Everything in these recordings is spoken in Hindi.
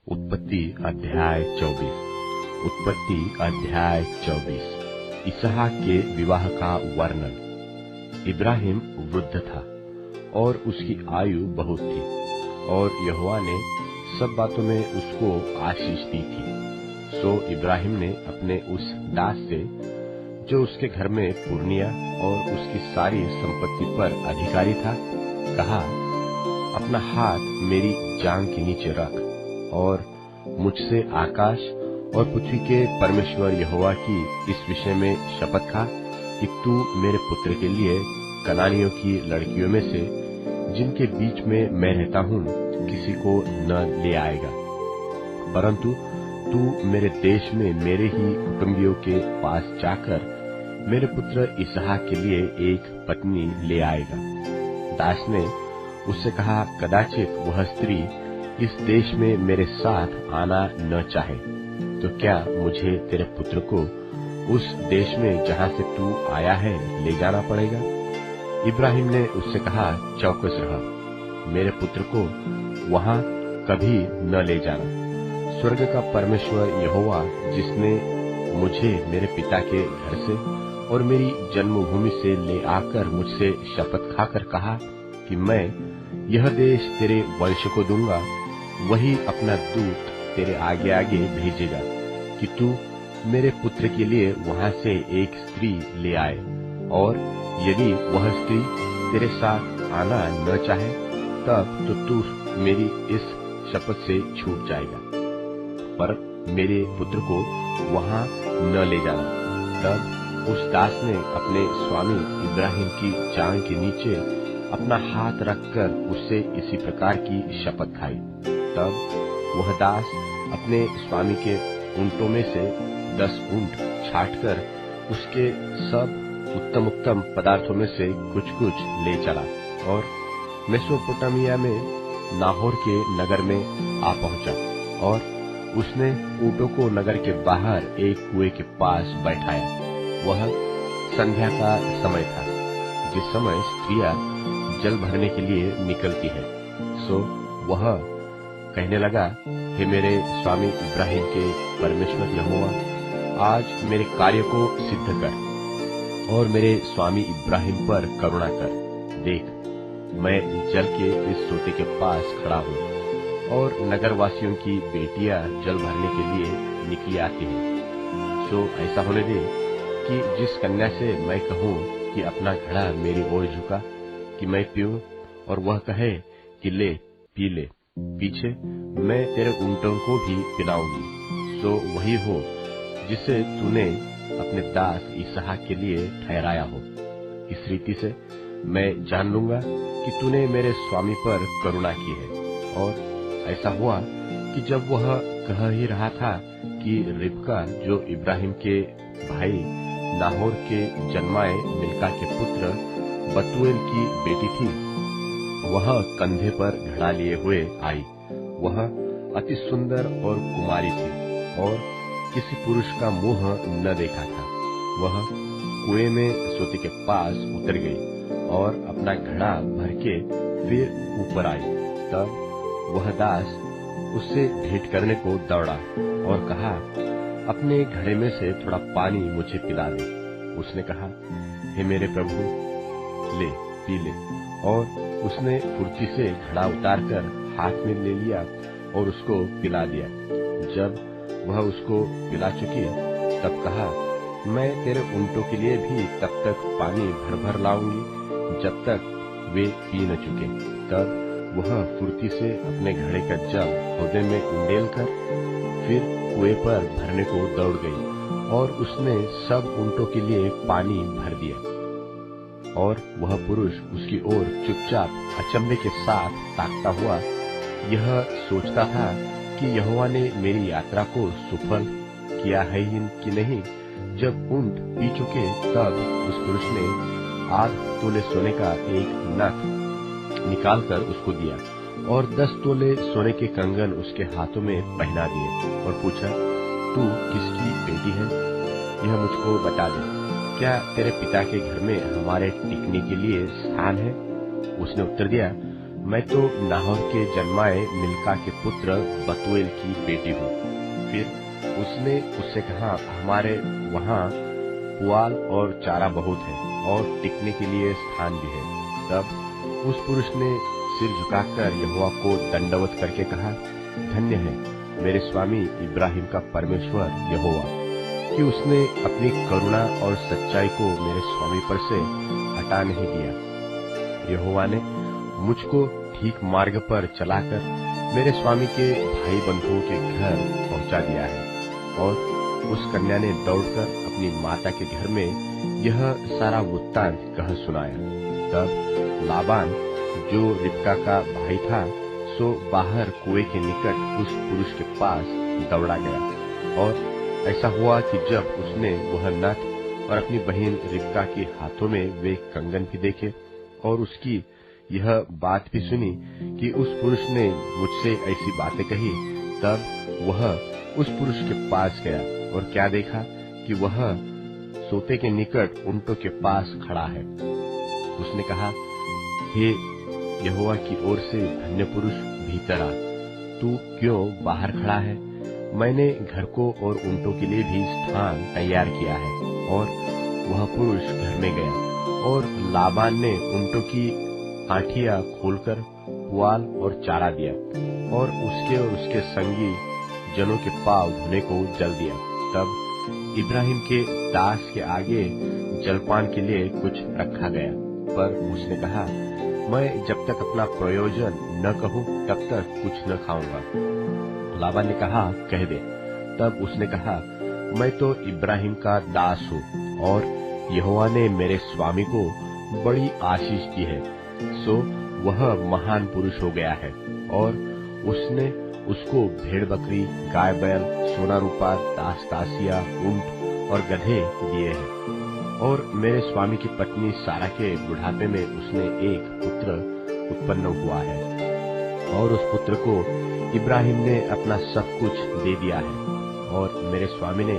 उत्पत्ति अध्याय 24। उत्पत्ति अध्याय 24। इसहाक के विवाह का वर्णन। इब्राहिम वृद्ध था और उसकी आयु बहुत थी, और यहोवा ने सब बातों में उसको आशीष दी थी। सो इब्राहिम ने अपने उस दास से, जो उसके घर में पुरनिया और उसकी सारी संपत्ति पर अधिकारी था, कहा, अपना हाथ मेरी जांघ के नीचे रख और मुझसे आकाश और पृथ्वी के परमेश्वर यहोवा की इस विषय में शपथ खा कि तू मेरे पुत्र के लिए कनानियों की लड़कियों में से, जिनके बीच में मैं रहता हूँ, किसी को न ले आएगा, परंतु तू मेरे देश में मेरे ही कुटुंबियों के पास जाकर मेरे पुत्र इसहाक के लिए एक पत्नी ले आएगा। दास ने उससे कहा, कदाचित वह स्त्री इस देश में मेरे साथ आना न चाहे, तो क्या मुझे तेरे पुत्र को उस देश में जहाँ से तू आया है ले जाना पड़ेगा? इब्राहिम ने उससे कहा, चौकस रह, मेरे पुत्र को वहाँ कभी न ले जाना। स्वर्ग का परमेश्वर यहोवा, जिसने मुझे मेरे पिता के घर से और मेरी जन्मभूमि से ले आकर मुझसे शपथ खाकर कहा कि मैं यह देश तेरे वंश को दूंगा, वही अपना दूत तेरे आगे आगे भेजेगा कि तू मेरे पुत्र के लिए वहाँ से एक स्त्री ले आए, और यदि वह स्त्री तेरे साथ आना न चाहे, तब तो तू मेरी इस शपथ से छूट जाएगा, पर मेरे पुत्र को वहाँ न ले जाना। तब उस दास ने अपने स्वामी इब्राहिम की जांघ के नीचे अपना हाथ रखकर उससे इसी प्रकार की शपथ खाई। तब वह दास अपने स्वामी के ऊंटों में से 10 ऊंट छांटकर उसके सब उत्तम उत्तम पदार्थों में से कुछ कुछ ले चला, और मेसोपोटामिया में नाहोर के नगर में आ पहुंचा, और उसने ऊंटों को नगर के बाहर एक कुएं के पास बैठाया। वह संध्या का समय था, जिस समय स्त्रियां जल भरने के लिए निकलती है। सो वह कहने लगा, हे मेरे स्वामी इब्राहिम के परमेश्वर यहोवा, आज मेरे कार्य को सिद्ध कर और मेरे स्वामी इब्राहिम पर करुणा कर। देख, मैं जल के इस सोते के पास खड़ा हूँ, और नगरवासियों की बेटियां जल भरने के लिए निकली आती हैं। सो ऐसा होने दे कि जिस कन्या से मैं कहूँ कि अपना घड़ा मेरी ओर झुका कि मैं पीऊं, और वह कहे कि ले पी ले, पीछे मैं तेरे ऊंटों को भी पिलाऊंगी, सो वही हो जिसे तूने अपने दास इसहाक के लिए ठहराया हो। इस रीति से मैं जान लूंगा कि तूने मेरे स्वामी पर करुणा की है। और ऐसा हुआ कि जब वह कह ही रहा था कि रिबका, जो इब्राहिम के भाई नाहोर के जन्माए मिल्का के पुत्र बतूएल की बेटी थी, वह कंधे पर घड़ा लिए हुए आई। वह अति सुंदर और कुमारी थी, और किसी पुरुष का मुंह न देखा था। वह कुएं में सोते के पास उतर गई और अपना घड़ा भर के फिर ऊपर आई। तब वह दास उससे भेंट करने को दौड़ा और कहा, अपने घड़े में से थोड़ा पानी मुझे पिला दे। उसने कहा, हे मेरे प्रभु, ले पी ले। और उसने फुर्ती से घड़ा उतारकर हाथ में ले लिया और उसको पिला दिया। जब वह उसको पिला चुकी, तब कहा, मैं तेरे ऊंटों के लिए भी तब तक पानी भर भर लाऊंगी जब तक वे पी न चुके। तब वह फुर्ती से अपने घड़े का जल हौदे में उंडेल कर फिर कुएं पर भरने को दौड़ गई, और उसने सब ऊंटों के लिए पानी भर दिया। और वह पुरुष उसकी ओर चुपचाप अचंभे के साथ ताकता हुआ यह सोचता था कि यहोवा ने मेरी यात्रा को सुफल किया है कि नहीं। जब ऊंट पी चुके, तब उस पुरुष ने 8 तोले सोने का एक नथ निकालकर उसको दिया, और 10 तोले सोने के कंगन उसके हाथों में पहना दिए, और पूछा, तू किसकी बेटी है? यह मुझको बता दे। क्या तेरे पिता के घर में हमारे टिकने के लिए स्थान है? उसने उत्तर दिया, मैं तो नाहोर के जन्माए मिल्का के पुत्र बतूएल की बेटी हूँ। फिर उसने उससे कहा, हमारे वहाँ पुआल और चारा बहुत है और टिकने के लिए स्थान भी है। तब उस पुरुष ने सिर झुकाकर यहोवा को दंडवत करके कहा, धन्य है मेरे स्वामी इब्राहिम का परमेश्वर यहोवा कि उसने अपनी करुणा और सच्चाई को मेरे स्वामी पर से हटा नहीं दिया। यहोवा ने मुझको ठीक मार्ग पर चलाकर मेरे स्वामी के भाई बंधुओं के घर पहुंचा दिया है। और उस कन्या ने दौड़कर अपनी माता के घर में यह सारा वृत्तांत कह सुनाया। तब लाबान जो रिबका का भाई था सो बाहर कुएं के निकट उस पुरुष के पास दौड़ा गया। और ऐसा हुआ कि जब उसने वह नथ और अपनी बहन रिबका के हाथों में वे कंगन भी देखे और उसकी यह बात भी सुनी कि उस पुरुष ने मुझसे ऐसी बातें कही, तब वह उस पुरुष के पास गया और क्या देखा कि वह सोते के निकट ऊंटों के पास खड़ा है। उसने कहा, हे यहोवा की ओर से धन्य पुरुष, भीतर आ। तू क्यों बाहर खड़ा है? मैंने घर को और ऊंटों के लिए भी स्थान तैयार किया है। और वह पुरुष घर में गया और लाबान ने ऊंटों की आठियां खोलकर पुआल और चारा दिया और उसके संगी जनों के पांव धोने को जल दिया। तब इब्राहिम के दास के आगे जलपान के लिए कुछ रखा गया, पर उसने कहा, मैं जब तक अपना प्रयोजन न कहूं तब तक कुछ न खाऊंगा। लाबान ने कहा, कह दे। तब उसने कहा, मैं तो इब्राहिम का दास हूँ और यहोवा ने मेरे स्वामी को बड़ी आशीष दी है, सो वह महान पुरुष हो गया है। और उसने उसको भेड़ बकरी, गाय बैल, सोना रूपा, दास दासिया, ऊंट और गधे दिए हैं। और मेरे स्वामी की पत्नी सारा के बुढ़ापे में उसने एक पुत्र उत्पन्न हुआ है और उस पुत्र को इब्राहिम ने अपना सब कुछ दे दिया है। और मेरे स्वामी ने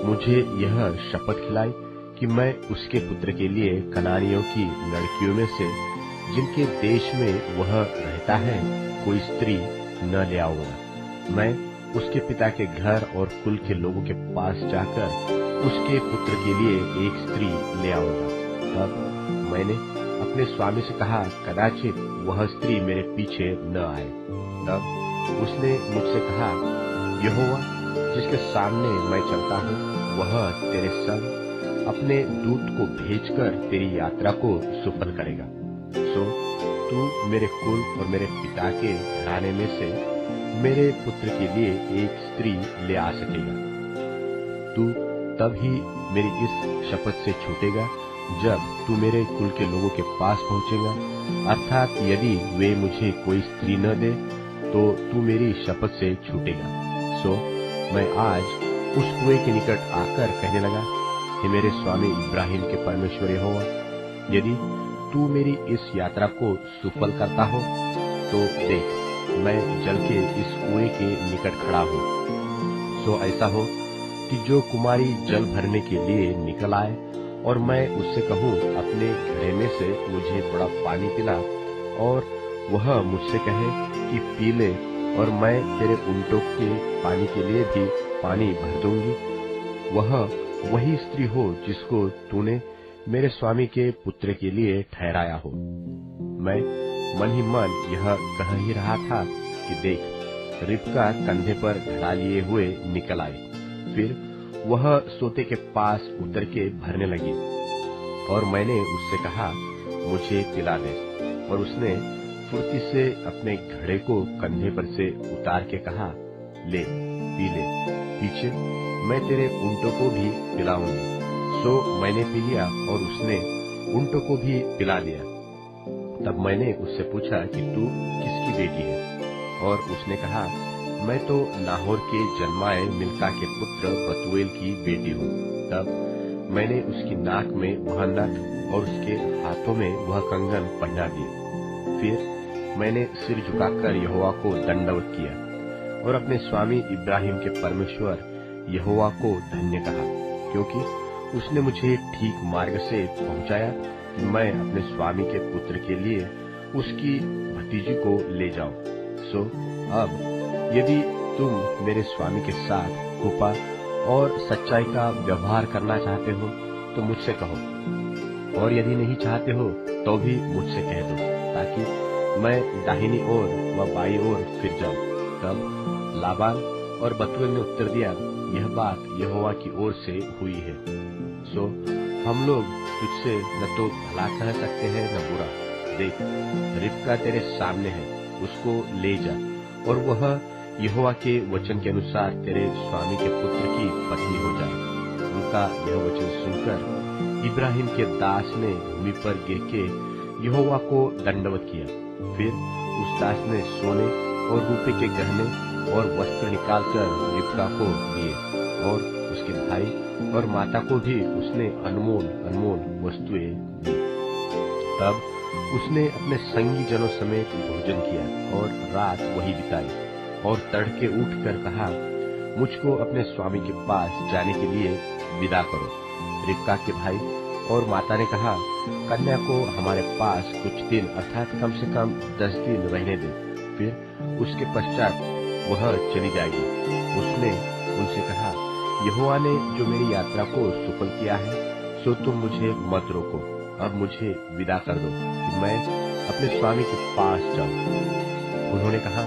मुझे यह शपथ खिलाई कि मैं उसके पुत्र के लिए कनानियों की लड़कियों में से जिनके देश में वह रहता है कोई स्त्री न ले आऊंगा। मैं उसके पिता के घर और कुल के लोगों के पास जाकर उसके पुत्र के लिए एक स्त्री ले आऊंगा। तब मैंने अपने स्वामी से कहा, कदाचित वह स्त्री मेरे पीछे न आए। तब उसने मुझसे कहा, यहोवा जिसके सामने मैं चलता हूँ वह तेरे संग अपने दूत को भेजकर तेरी यात्रा को सफल करेगा। सो तू मेरे कुल और मेरे पिता के घराने में से मेरे पुत्र के लिए एक स्त्री ले आ सकेगा। तू तब ही मेरी इस शपथ से छूटेगा जब तू मेरे कुल के लोगों के पास पहुंचेगा, अर्थात यदि वे मुझे कोई स्त्री न दे तो तू मेरी शपथ से छूटेगा। सो मैं आज उस कुएं के निकट आकर कहने लगा, हे मेरे स्वामी इब्राहिम के परमेश्वर यहोवा, यदि तू मेरी इस यात्रा को सफल करता हो तो देख, मैं जल के इस कुएं के निकट खड़ा हूँ। सो ऐसा हो कि जो कुमारी जल भरने के लिए निकल आए और मैं उससे कहूँ, अपने घड़े में से मुझे थोड़ा पानी पिला, और वह मुझसे कहे कि पी ले, और मैं तेरे ऊंटों के पानी के लिए भी पानी भर दूंगी, वह वही स्त्री हो जिसको तूने मेरे स्वामी के पुत्र के लिए ठहराया हो। मैं मन ही मन यह कह ही रहा था कि देख, रिबका कंधे पर घड़ा लिए हुए निकल आई। फिर वह सोते के पास उतर के भरने लगी और मैंने उससे कहा, मुझे पिला दे, और उसने फुर्ती से अपने घड़े को कंधे पर से उतार के कहा, ले पी ले, पीछे मैं तेरे ऊंटों को भी पिलाऊंगी। सो मैंने पी लिया और उसने ऊंटों को भी पिला दिया। तब मैंने उससे पूछा कि तू किसकी बेटी है? और उसने कहा, मैं तो नाहोर के जन्माए मिल्का के पुत्र बतूएल की बेटी हूँ। तब मैंने उसकी नाक में वह नथ और उसके हाथों में वह कंगन पहना दिए। फिर मैंने सिर झुकाकर यहोवा को दंडवत किया और अपने स्वामी इब्राहिम के परमेश्वर यहोवा को धन्य कहा, क्योंकि उसने मुझे ठीक मार्ग से पहुंचाया कि मैं अपने स्वामी के पुत्र के लिए उसकी भतीजी को ले जाओ। सो अब यदि तुम मेरे स्वामी के साथ कृपा और सच्चाई का व्यवहार करना चाहते हो तो मुझसे कहो, और यदि नहीं चाहते हो तो भी मुझसे कह दो, ताकि मैं दाहिनी ओर व बाई ओर फिर जाऊं। तब लाबान और बतूएल ने उत्तर दिया, यह बात यहोवा की ओर से हुई है। सो हम लोग तुझसे न तो भला कह सकते हैं न बुरा। देख, रिबका तेरे सामने है, उसको ले जा, और वह यहोवा के वचन के अनुसार तेरे स्वामी के पुत्र की पत्नी हो जाए। उनका यह वचन सुनकर इब्राहिम के दास ने भूमि पर गिर के यहोवा को दंडवत किया। फिर उस दास ने सोने और रूपे के गहने और वस्त्र निकालकर रिबका को दिए, और उसके भाई और माता को भी उसने अनमोल अनमोल वस्तुएं दी। तब उसने अपने संगी जनों समेत भोजन किया और रात वही बिताई, और तड़के उठकर कहा, मुझको अपने स्वामी के पास जाने के लिए विदा करो। रिबका के भाई और माता ने कहा, कन्या को हमारे पास कुछ दिन अर्थात कम से कम 10 दिन रहने दे, फिर उसके पश्चात वह चली जाएगी। उसने उनसे कहा, यहोवा ने जो मेरी यात्रा को सफल किया है, सो तुम मुझे मत रोको। अब मुझे विदा कर दो कि मैं अपने स्वामी के पास जाऊं। उन्होंने कहा,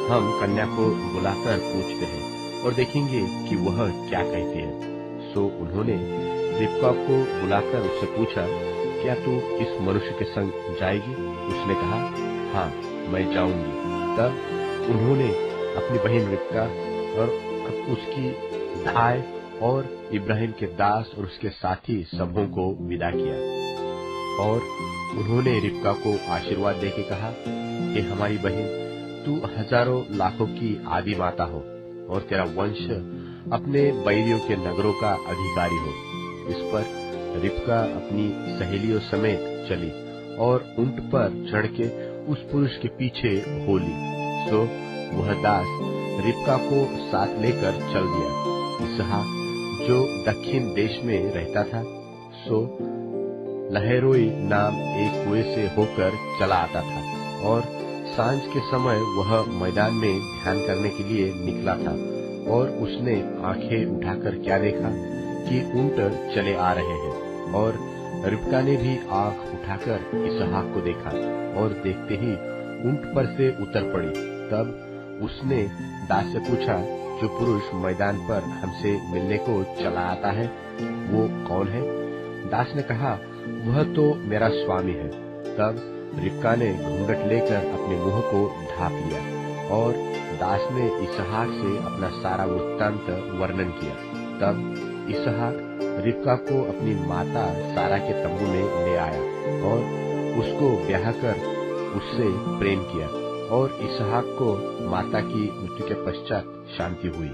हम कन्या को बुलाकर पूछते हैं और देखेंगे कि वह क्या कहती है। सो उन्होंने रिबका को बुलाकर उससे पूछा, क्या तू इस मनुष्य के संग जाएगी? उसने कहा, हाँ, मैं जाऊंगी। तब उन्होंने अपनी बहन रिबका और उसकी भाई और इब्राहिम के दास और उसके साथी सबों को विदा किया, और उन्होंने रिबका को आशीर्वाद देके कहा, कि हमारी बहन, तू हजारों लाखों की आदि माता हो, और तेरा वंश अपने बैरियों के नगरों का अधिकारी हो। इस पर रिबका अपनी सहेलियों समेत चली और ऊंट पर चढ़ के उस पुरुष के पीछे हो ली। सो वह दास रिबका को साथ लेकर चल दिया। इसहाक जो दक्षिण देश में रहता था, सो लहरोई नाम एक कुएं से होकर चला आता था, और सांझ के समय वह मैदान में ध्यान करने के लिए निकला था, और उसने आंखें उठाकर क्या देखा कि ऊंट चले आ रहे हैं, और रिबका ने भी आंख उठाकर इसहाक को देखा, और देखते ही ऊंट पर से उतर पड़ी। तब उसने दास से पूछा, जो पुरुष मैदान पर हमसे मिलने को चला आता है, वो कौन है? दास ने कहा, वह तो मेरा स्वामी है। तब रिबका ने घूंघट लेकर अपने मुंह को ढांप लिया, और दास ने इसहाक से अपना सारा वृत्तांत वर्णन किया। तब इसहाक रिबका को अपनी माता सारा के तंबू में ले आया, और उसको ब्याह कर उससे प्रेम किया, और इसहाक को माता की मृत्यु के पश्चात शांति हुई।